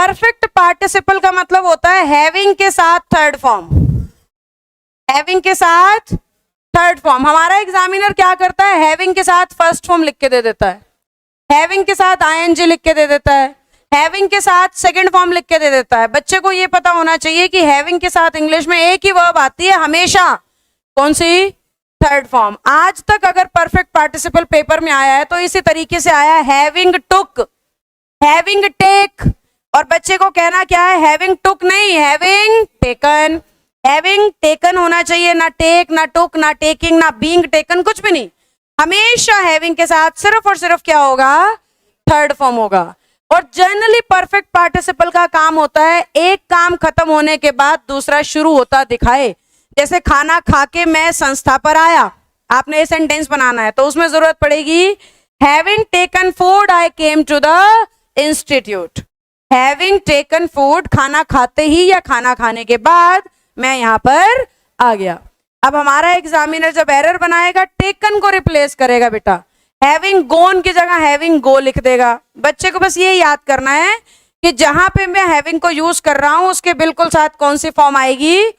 Perfect participle का मतलब होता है हैविंग के साथ थर्ड फॉर्म, हैविंग के साथ थर्ड फॉर्म। हमारा एग्जामिनर क्या करता है, हैविंग के साथ फर्स्ट फॉर्म लिख के दे देता है, हैविंग के साथ आईएनजी लिख के दे देता है, हैविंग के साथ सेकंड फॉर्म लिख के दे देता है। बच्चे को ये पता होना चाहिए कि हैविंग के साथ इंग्लिश में एक ही वर्ब आती है हमेशा, कौन सी, थर्ड फॉर्म। आज तक अगर परफेक्ट पार्टिसिपल पेपर में आया है तो इसी तरीके से आया है, हैविंग टुक, हैविंग टेक, और बच्चे को कहना क्या है, हैविंग टुक नहीं, हैविंग टेकन। हैविंग टेकन होना चाहिए, ना टेक, ना टुक, ना टेकिंग, ना बीइंग टेकन, कुछ भी नहीं। हमेशा हैविंग के साथ सिर्फ और सिर्फ क्या होगा, थर्ड फॉर्म होगा। और जनरली परफेक्ट पार्टिसिपल का काम होता है एक काम खत्म होने के बाद दूसरा शुरू होता दिखाए। जैसे खाना खा के मैं संस्था पर आया, आपने ये सेंटेंस बनाना है तो उसमें जरूरत पड़ेगी having taken food I came to the institute. Having taken food, खाना खाते ही या खाना खाने के बाद मैं यहाँ पर आ गया। अब हमारा एग्जामिनर जब एरर बनाएगा टेकन को रिप्लेस करेगा बेटा, हैविंग गोन की जगह हैविंग गो लिख देगा। बच्चे को बस ये याद करना है कि जहां पे मैं हैविंग को यूज कर रहा हूं उसके बिल्कुल साथ कौन सी फॉर्म आएगी,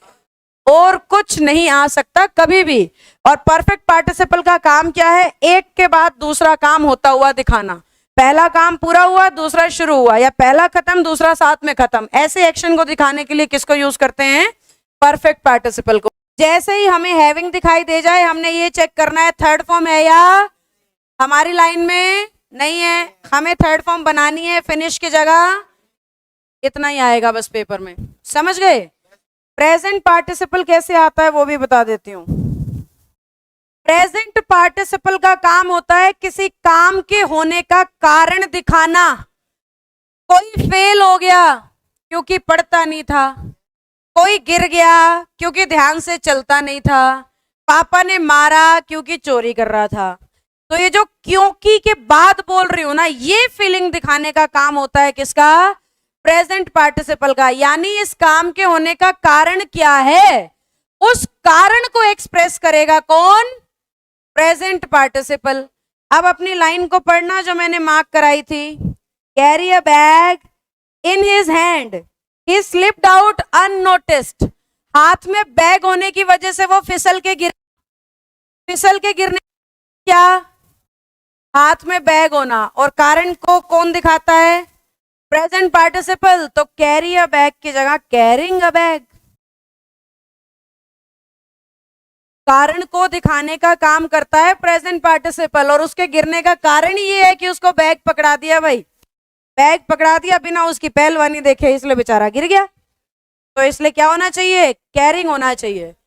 और कुछ नहीं आ सकता कभी भी। और परफेक्ट पार्टिसिपल का काम क्या है, एक के बाद दूसरा काम होता हुआ दिखाना। पहला काम पूरा हुआ, दूसरा शुरू हुआ, या पहला खत्म दूसरा साथ में खत्म। ऐसे एक्शन को दिखाने के लिए किसको यूज करते हैं, परफेक्ट पार्टिसिपल को। जैसे ही हमें हैविंग दिखाई दे जाए हमने ये चेक करना है थर्ड फॉर्म है या हमारी लाइन में नहीं है, हमें थर्ड फॉर्म बनानी है फिनिश की जगह। इतना ही आएगा बस पेपर में, समझ गए। प्रेजेंट पार्टिसिपल कैसे आता है वो भी बता देती हूँ। प्रेजेंट पार्टिसिपल का काम होता है किसी काम के होने का कारण दिखाना। कोई फेल हो गया क्योंकि पढ़ता नहीं था, कोई गिर गया क्योंकि ध्यान से चलता नहीं था, पापा ने मारा क्योंकि चोरी कर रहा था। तो ये जो क्योंकि के बाद बोल रही हूं ना, ये फीलिंग दिखाने का काम होता है किसका, प्रेजेंट पार्टिसिपल का। यानी इस काम के होने का कारण क्या है, उस कारण को एक्सप्रेस करेगा कौन, प्रेजेंट पार्टिसिपल। अब अपनी लाइन को पढ़ना जो मैंने मार्क कराई थी, carry a bag in his hand he slipped out unnoticed. हाथ में बैग होने की वजह से वो फिसल के गिरने, क्या, हाथ में बैग होना, और कारण को कौन दिखाता है, प्रेजेंट पार्टिसिपल। तो कैरी अ बैग की जगह कैरिंग अ बैग। कारण को दिखाने का काम करता है प्रेजेंट पार्टिसिपल, और उसके गिरने का कारण ये है कि उसको बैग पकड़ा दिया भाई, बैग पकड़ा दिया बिना उसकी पहलवानी देखे, इसलिए बेचारा गिर गया। तो इसलिए क्या होना चाहिए, कैरिंग होना चाहिए।